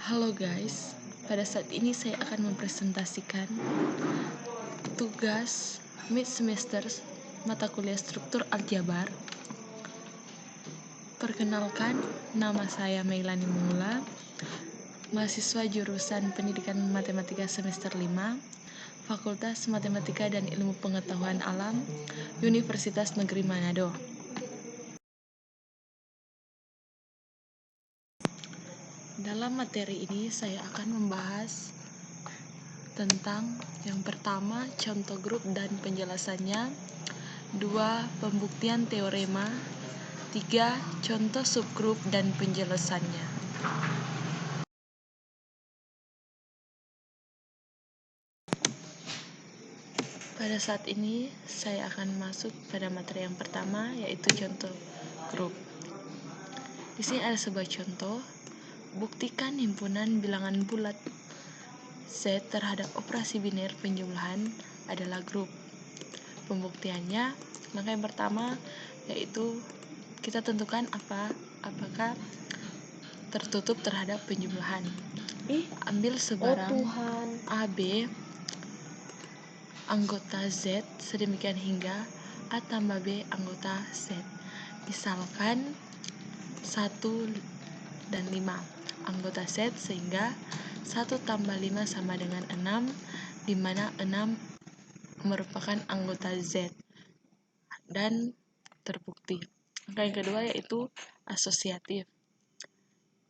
Halo guys, pada saat ini saya akan mempresentasikan tugas mid semester mata kuliah struktur aljabar. Perkenalkan, nama saya Meilani Mula, mahasiswa jurusan Pendidikan Matematika semester 5, Fakultas Matematika dan Ilmu Pengetahuan Alam, Universitas Negeri Manado. Dalam materi ini saya akan membahas tentang yang pertama contoh grup dan penjelasannya, 2 pembuktian teorema, 3 contoh subgrup dan penjelasannya. Pada saat ini saya akan masuk pada materi yang pertama, yaitu contoh grup. Di sini ada sebuah contoh. Buktikan himpunan bilangan bulat Z terhadap operasi biner penjumlahan adalah grup. Pembuktiannya, langkah yang pertama yaitu kita tentukan apakah tertutup terhadap penjumlahan. Ambil sebarang A, B anggota Z sedemikian hingga A tambah B anggota Z. Misalkan 1 dan 5 anggota Z, sehingga 1 tambah 5 sama dengan 6, di mana 6 merupakan anggota Z dan terbukti. Angka yang kedua yaitu asosiatif.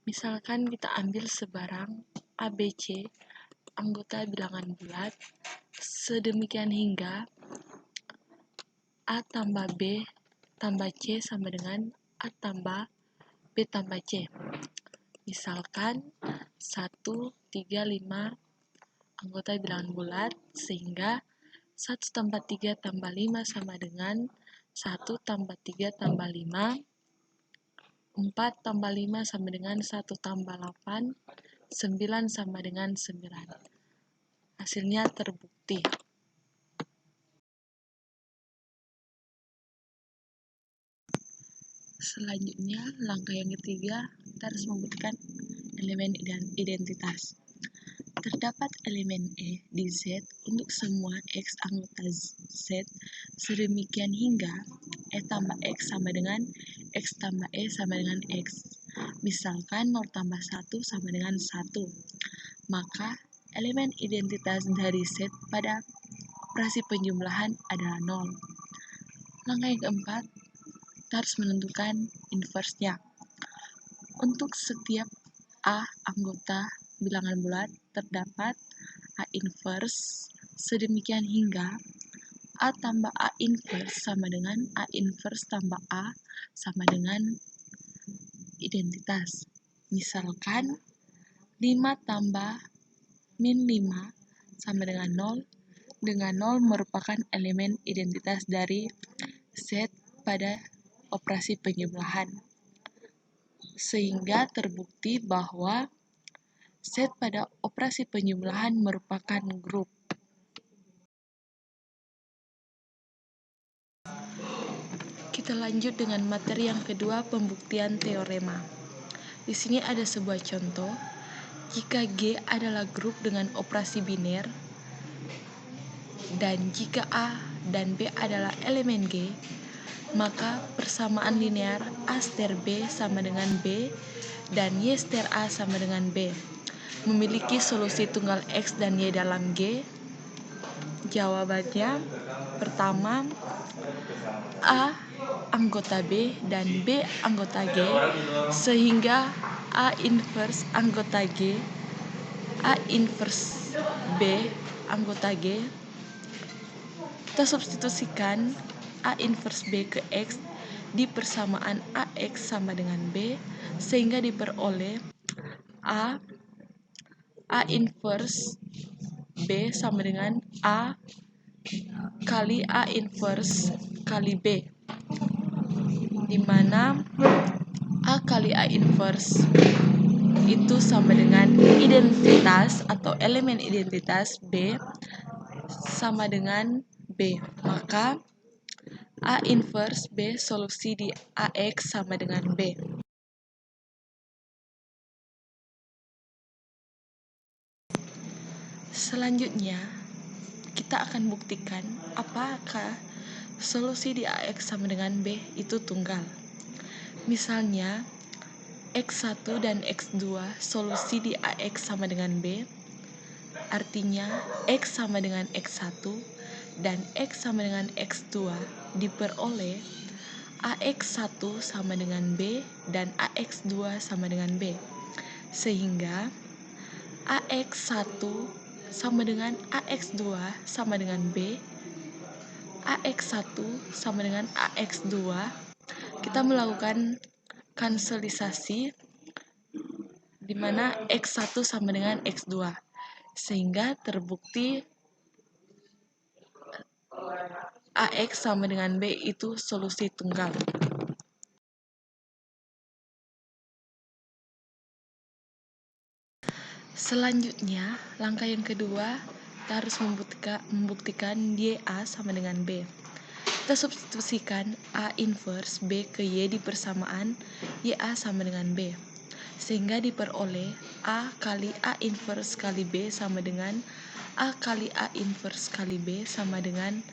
Misalkan kita ambil sebarang ABC anggota bilangan bulat sedemikian hingga A tambah B tambah C sama dengan A tambah B tambah C. Misalkan 1, 3, 5 anggota bilangan bulat, sehingga 1 tambah 3 tambah 5 sama dengan 1 tambah 3 tambah 5, 4 tambah 5 sama dengan 1 tambah 8, 9 sama dengan 9. Hasilnya terbukti. Selanjutnya, langkah yang ketiga, kita harus membuktikan elemen identitas. Terdapat elemen E di Z untuk semua X anggota Z sedemikian hingga E tambah X sama dengan X tambah E sama dengan X. Misalkan 0 tambah 1 sama dengan 1. Maka elemen identitas dari Z pada operasi penjumlahan adalah 0. Langkah yang keempat, kita harus menentukan inverse-nya. Untuk setiap A anggota bilangan bulat terdapat A inverse sedemikian hingga A tambah A inverse sama dengan A inverse tambah A sama dengan identitas. Misalkan 5 tambah min 5 sama dengan 0, dengan 0 merupakan elemen identitas dari Z pada operasi penjumlahan, sehingga terbukti bahwa Z pada operasi penjumlahan merupakan grup. Kita lanjut dengan materi yang kedua, pembuktian teorema. Di sini ada sebuah contoh. Jika G adalah grup dengan operasi biner dan jika A dan B adalah elemen G, maka persamaan linear A seter B sama dengan B dan Y seter A sama dengan B memiliki solusi tunggal X dan Y dalam G. Jawabannya, pertama, A anggota B dan B anggota G, sehingga A inverse anggota G, A inverse B anggota G. Kita substitusikan A inverse B ke X di persamaan AX sama dengan B, sehingga diperoleh A inverse B sama dengan A kali A inverse kali B, di mana A kali A inverse itu sama dengan identitas atau elemen identitas B sama dengan B. Maka A inverse B solusi di AX sama dengan B. Selanjutnya, kita akan buktikan apakah solusi di AX sama dengan B itu tunggal. Misalnya, X1 dan X2 solusi di AX sama dengan B, artinya X sama dengan X1 dan X sama dengan X2 diperoleh AX1 sama dengan B dan AX2 sama dengan B. Sehingga AX1 sama dengan AX2 sama dengan B, AX1 sama dengan AX2. Kita melakukan kanselisasi di mana X1 sama dengan X2. Sehingga terbukti AX sama dengan B itu solusi tunggal. Selanjutnya, langkah yang kedua, kita harus membuktikan YA sama dengan B. Kita substitusikan A inverse B ke Y di persamaan YA sama dengan B. Sehingga diperoleh A kali A inverse kali B sama dengan A kali A inverse kali B sama dengan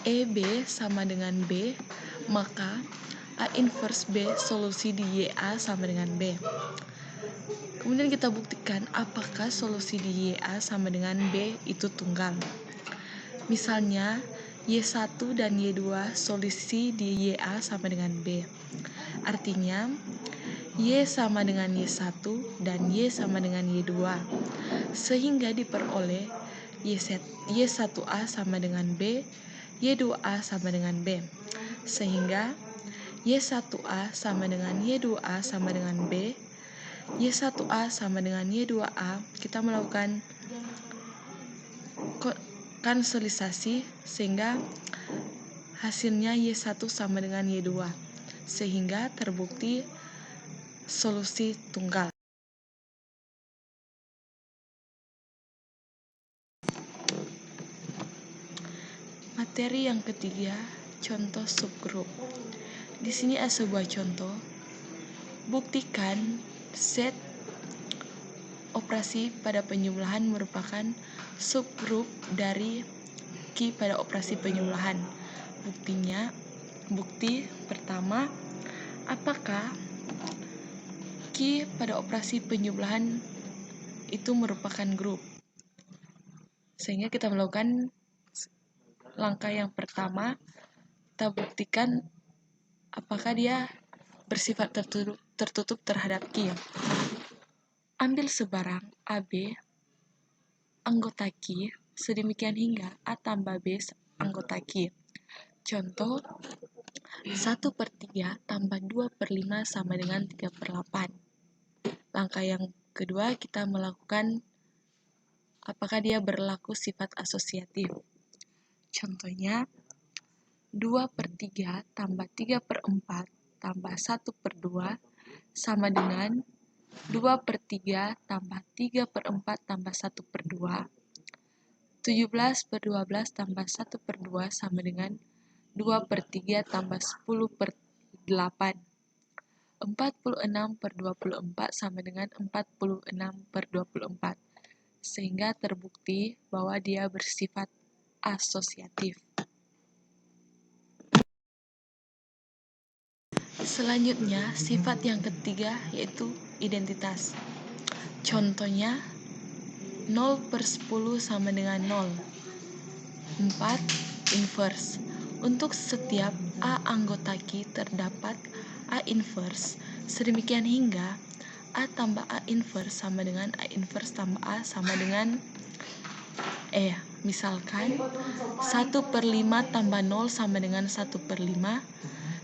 EB sama dengan B. Maka A inverse B solusi di YA sama dengan B. Kemudian kita buktikan apakah solusi di YA sama dengan B itu tunggal. Misalnya, Y1 dan Y2 solusi di YA sama dengan B. Artinya, Y sama dengan Y1 dan Y sama dengan Y2. Sehingga diperoleh Y1A sama dengan B, Y2A sama dengan B. Sehingga Y1A sama dengan Y2A sama dengan B, Y1A sama dengan Y2A, kita melakukan kanselisasi sehingga hasilnya Y1 sama dengan Y2, sehingga terbukti solusi tunggal. Materi yang ketiga, contoh subgrup. Di sini ada sebuah contoh. Buktikan set operasi pada penjumlahan merupakan subgrup dari Q pada operasi penjumlahan. Bukti pertama, apakah Q pada operasi penjumlahan itu merupakan grup? Sehingga kita melakukan langkah yang pertama, kita buktikan apakah dia bersifat tertutup terhadap Q. Ambil sebarang AB anggota Q sedemikian hingga A tambah B anggota Q. Contoh, 1/3 tambah 2/5 sama dengan 3/8. Langkah yang kedua, kita melakukan apakah dia berlaku sifat asosiatif. Contohnya, 2/3 tambah 3/4 tambah 1/2 sama dengan 2/3 tambah 3/4 tambah 1/2. 17/12 tambah 1/2 sama dengan 2/3 tambah 10/8. 46/24 sama dengan 46/24. Sehingga terbukti bahwa dia bersifat asosiatif. Selanjutnya, sifat yang ketiga yaitu identitas. Contohnya, 0/10 sama dengan 0. 4 inverse. Untuk setiap A anggota Q terdapat A inverse. Sedemikian hingga A tambah A inverse sama dengan A inverse tambah A sama dengan misalkan 1/5 tambah 0 sama dengan 1/5.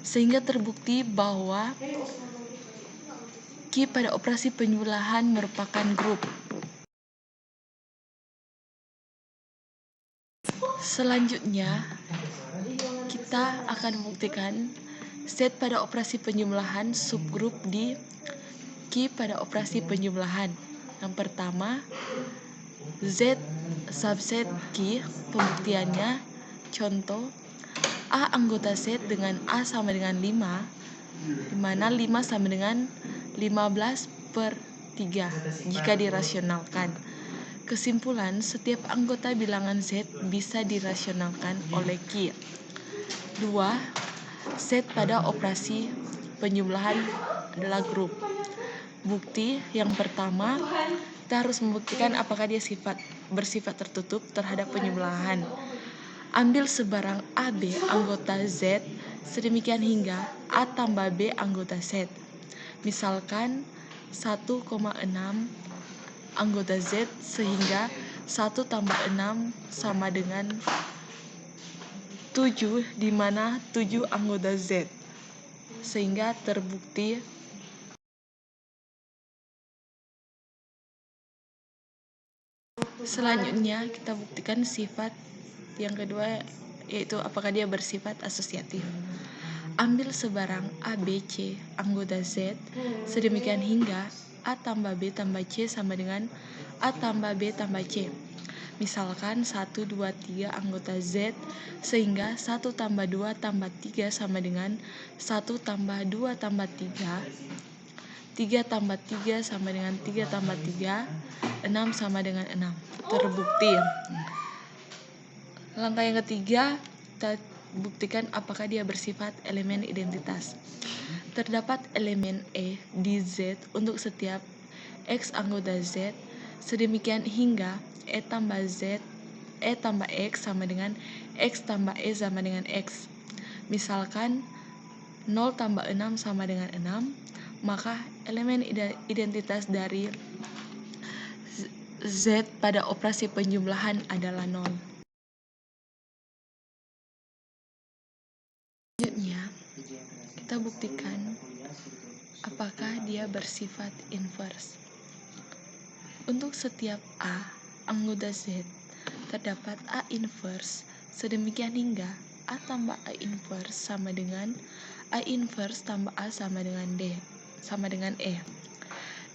Sehingga terbukti bahwa Q pada operasi penjumlahan merupakan grup. Selanjutnya, kita akan membuktikan set pada operasi penjumlahan subgrup di Q pada operasi penjumlahan. Yang pertama, Z subset Q. Pembuktiannya, contoh, A anggota Z dengan A sama dengan 5, di mana 5 sama dengan 15/3 jika dirasionalkan. Kesimpulan, setiap anggota bilangan Z bisa dirasionalkan oleh Q. 2. Z pada operasi penjumlahan adalah grup. Bukti yang pertama, kita harus membuktikan apakah dia bersifat tertutup terhadap penjumlahan. Ambil sebarang AB anggota Z sedemikian hingga A tambah B anggota Z. Misalkan 1,6 anggota Z sehingga 1 tambah 6 sama dengan 7, di mana 7 anggota Z. Sehingga terbukti selanjutnya kita buktikan sifat yang kedua, yaitu apakah dia bersifat asosiatif. Ambil sebarang A, B, C anggota Z sedemikian hingga A tambah B tambah C sama dengan A tambah B tambah C. Misalkan 1, 2, 3 anggota Z sehingga 1 tambah 2 tambah 3 sama dengan 1 tambah 2 tambah 3, 3 tambah 3 sama dengan 3 tambah 3, 6 sama dengan 6. Terbukti. Langkah yang ketiga, kita buktikan apakah dia bersifat elemen identitas. Terdapat elemen E di Z untuk setiap X anggota Z sedemikian hingga E tambah X sama dengan X tambah E sama dengan X. Misalkan 0 tambah 6 sama dengan 6, maka elemen identitas dari Z pada operasi penjumlahan adalah 0. Selanjutnya, kita buktikan apakah dia bersifat inverse. Untuk setiap A anggota Z, terdapat A inverse sedemikian hingga A tambah A inverse sama dengan A inverse tambah A sama dengan E.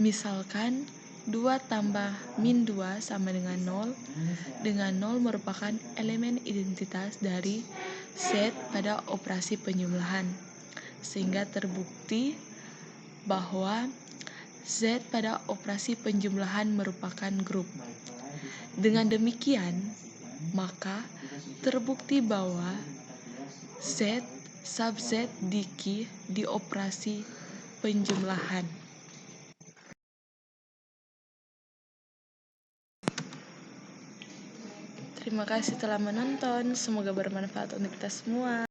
Misalkan 2 tambah min 2 sama dengan 0, dengan 0 merupakan elemen identitas dari Z pada operasi penjumlahan, sehingga terbukti bahwa Z pada operasi penjumlahan merupakan grup. Dengan demikian, maka terbukti bahwa Z sub Z di Q di operasi penjumlahan. Terima kasih telah menonton, semoga bermanfaat untuk kita semua.